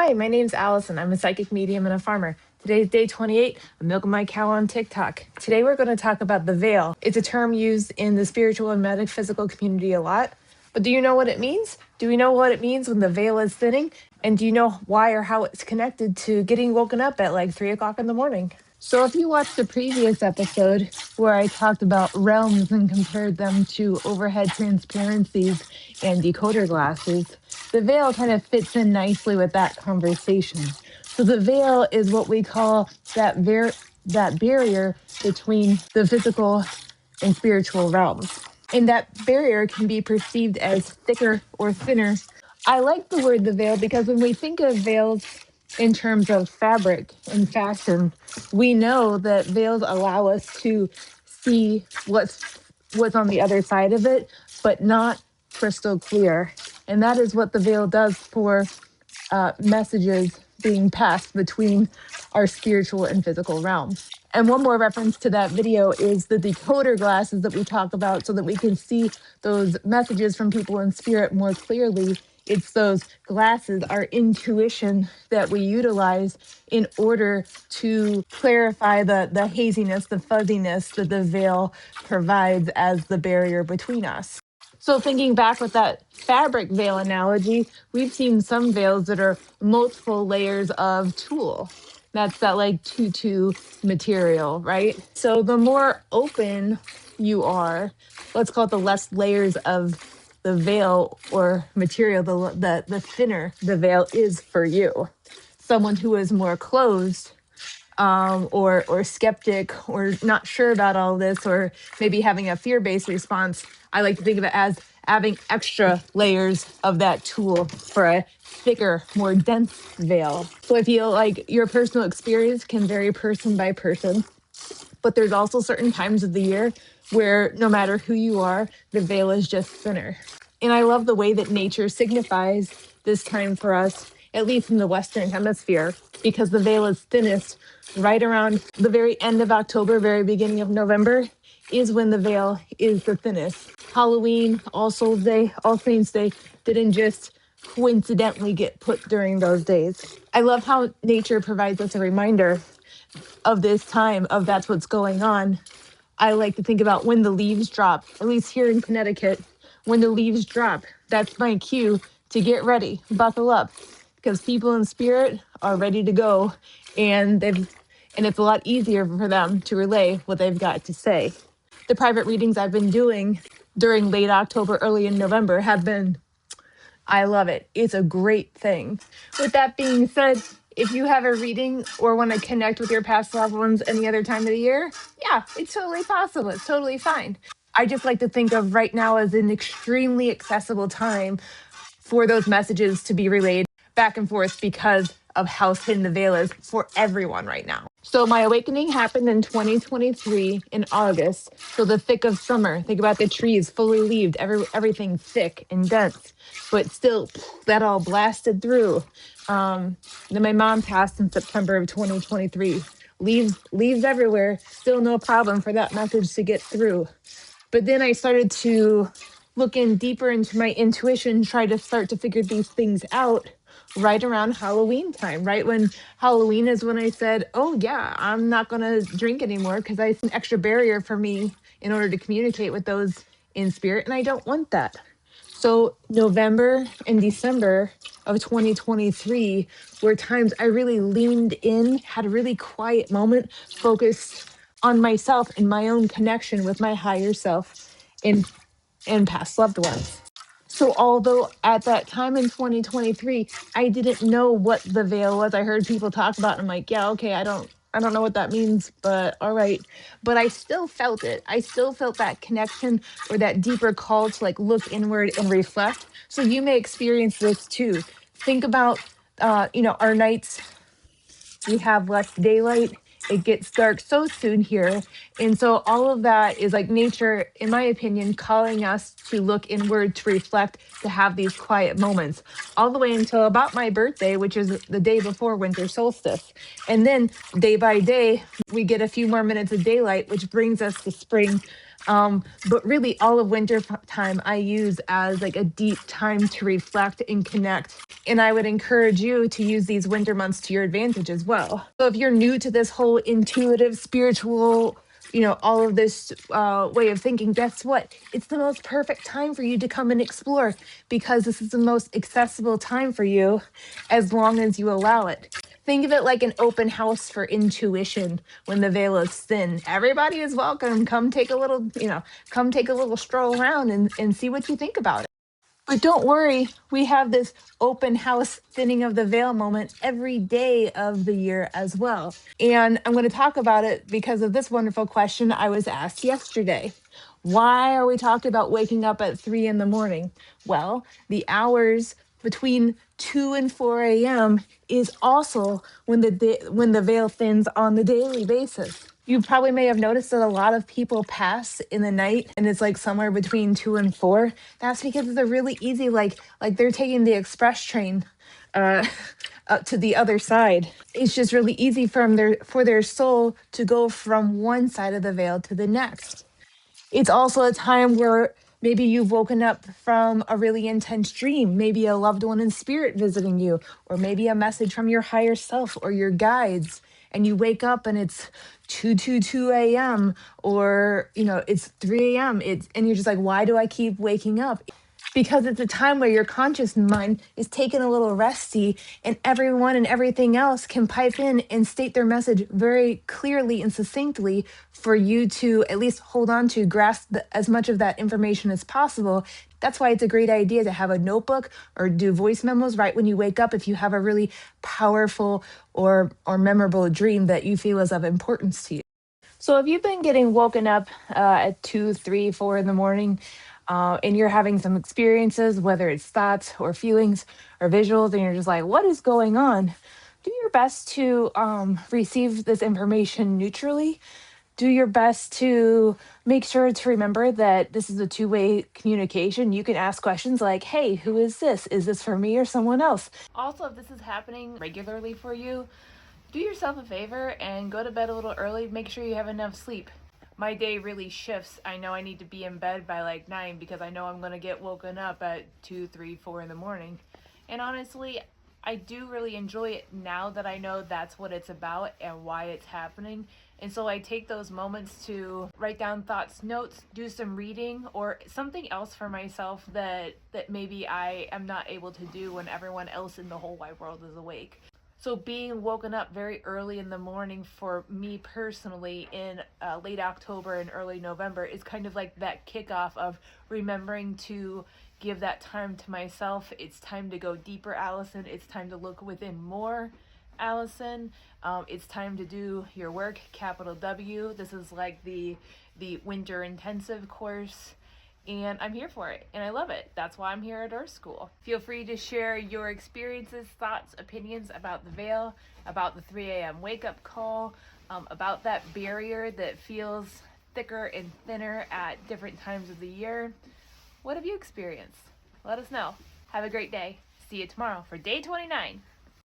Hi, my name's Allison. I'm a psychic medium and a farmer. Today's day 28. I'm milking my cow on TikTok. Today we're going to talk about the veil. It's a term used in the spiritual and metaphysical community a lot. But do you know what it means? Do we know what it means when the veil is thinning? And do you know why or how it's connected to getting woken up at like 3 o'clock in the morning? So if you watched the previous episode where I talked about realms and compared them to overhead transparencies and decoder glasses, the veil kind of fits in nicely with that conversation. So the veil is what we call that barrier between the physical and spiritual realms. And that barrier can be perceived as thicker or thinner. I like the word the veil because when we think of veils in terms of fabric and fashion, we know that veils allow us to see what's on the other side of it, but not crystal clear. And that is what the veil does for messages being passed between our spiritual and physical realms. And one more reference to that video is the decoder glasses that we talk about so that we can see those messages from people in spirit more clearly. It's those glasses, our intuition that we utilize in order to clarify the haziness, the fuzziness that the veil provides as the barrier between us. So thinking back with that fabric veil analogy, we've seen some veils that are multiple layers of tulle. That's that like tutu material, right? So the more open you are, let's call it the less layers of the veil or material, the thinner the veil is for you. Someone who is more closed or skeptic or not sure about all this, or maybe having a fear-based response, I like to think of it as having extra layers of that tulle for a thicker, more dense veil. So I feel like your personal experience can vary person by person, but there's also certain times of the year where no matter who you are, the veil is just thinner. And I love the way that nature signifies this time for us, at least in the Western Hemisphere, because the veil is thinnest right around the very end of October, very beginning of November is when the veil is the thinnest. Halloween, All Souls Day, All Saints Day didn't just coincidentally get put during those days. I love how nature provides us a reminder of this time, of that's what's going on. I like to think about when the leaves drop, at least here in Connecticut, when the leaves drop, that's my cue to get ready, buckle up, because people in spirit are ready to go, and it's a lot easier for them to relay what they've got to say. The private readings I've been doing during late October, early in November have been, I love it. It's a great thing. With that being said, if you have a reading or want to connect with your past loved ones any other time of the year, yeah, it's totally possible. It's totally fine. I just like to think of right now as an extremely accessible time for those messages to be relayed back and forth because of how thin the veil is for everyone right now. So my awakening happened in 2023 in August. So the thick of summer, think about the trees fully leaved, everything thick and dense, but still that all blasted through. Then my mom passed in September of 2023. Leaves everywhere, still no problem for that message to get through. But then I started to look in deeper into my intuition, try to start to figure these things out right around Halloween time, right when Halloween is when I said, oh yeah, I'm not going to drink anymore because it's an extra barrier for me in order to communicate with those in spirit. And I don't want that. So November and December of 2023 were times I really leaned in, had a really quiet moment, focused on myself and my own connection with my higher self and past loved ones. So although at that time in 2023, I didn't know what the veil was, I heard people talk about it. I'm like, yeah, okay, I don't know what that means, but all right. But I still felt it. I still felt that connection or that deeper call to like look inward and reflect. So you may experience this too. Think about, our nights, we have less daylight. It gets dark so soon here. And so all of that is like nature, in my opinion, calling us to look inward, to reflect, to have these quiet moments, all the way until about my birthday, which is the day before winter solstice. And then day by day, we get a few more minutes of daylight, which brings us to spring, But really, all of winter time I use as like a deep time to reflect and connect. And I would encourage you to use these winter months to your advantage as well. So if you're new to this whole intuitive, spiritual, all of this way of thinking, guess what? It's the most perfect time for you to come and explore, because this is the most accessible time for you as long as you allow it. Think of it like an open house for intuition. When the veil is thin, everybody is welcome. Come take a little stroll around and see what you think about it. But don't worry, we have this open house thinning of the veil moment every day of the year as well. And I'm going to talk about it because of this wonderful question I was asked yesterday. Why are we talking about waking up at 3 in the morning? Well, the hours between 2 and 4 a.m. is also when when the veil thins on the daily basis. You probably may have noticed that a lot of people pass in the night and it's like somewhere between 2 and 4. That's because it's a really easy, like they're taking the express train uh to the other side. It's just really easy for their soul to go from one side of the veil to the next. It's also a time where maybe you've woken up from a really intense dream, maybe a loved one in spirit visiting you, or maybe a message from your higher self or your guides. And you wake up and it's 2:22 a.m. or it's 3 a.m. And you're just like, why do I keep waking up? Because it's a time where your conscious mind is taking a little resty, and everyone and everything else can pipe in and state their message very clearly and succinctly for you to at least hold on to, grasp as much of that information as possible. That's why it's a great idea to have a notebook or do voice memos right when you wake up if you have a really powerful or memorable dream that you feel is of importance to you. So if you've been getting woken up at 2, 3, 4 in the morning, and you're having some experiences, whether it's thoughts or feelings or visuals, and you're just like, what is going on? Do your best to receive this information neutrally. Do your best to make sure to remember that this is a two-way communication. You can ask questions like, hey, who is this? Is this for me or someone else? Also, if this is happening regularly for you, do yourself a favor and go to bed a little early. Make sure you have enough sleep. My day really shifts. I know I need to be in bed by like 9 because I know I'm going to get woken up at 2, 3, 4 in the morning. And honestly, I do really enjoy it now that I know that's what it's about and why it's happening. And so I take those moments to write down thoughts, notes, do some reading, or something else for myself that maybe I am not able to do when everyone else in the whole wide world is awake. So being woken up very early in the morning for me personally in late October and early November is kind of like that kickoff of remembering to give that time to myself. It's time to go deeper, Allison. It's time to look within more, Allison. It's time to do your work, capital W. This is like the winter intensive course. And I'm here for it, and I love it. That's why I'm here at Earth School. Feel free to share your experiences, thoughts, opinions about the veil, about the 3 a.m. wake-up call, about that barrier that feels thicker and thinner at different times of the year. What have you experienced? Let us know. Have a great day. See you tomorrow for day 29.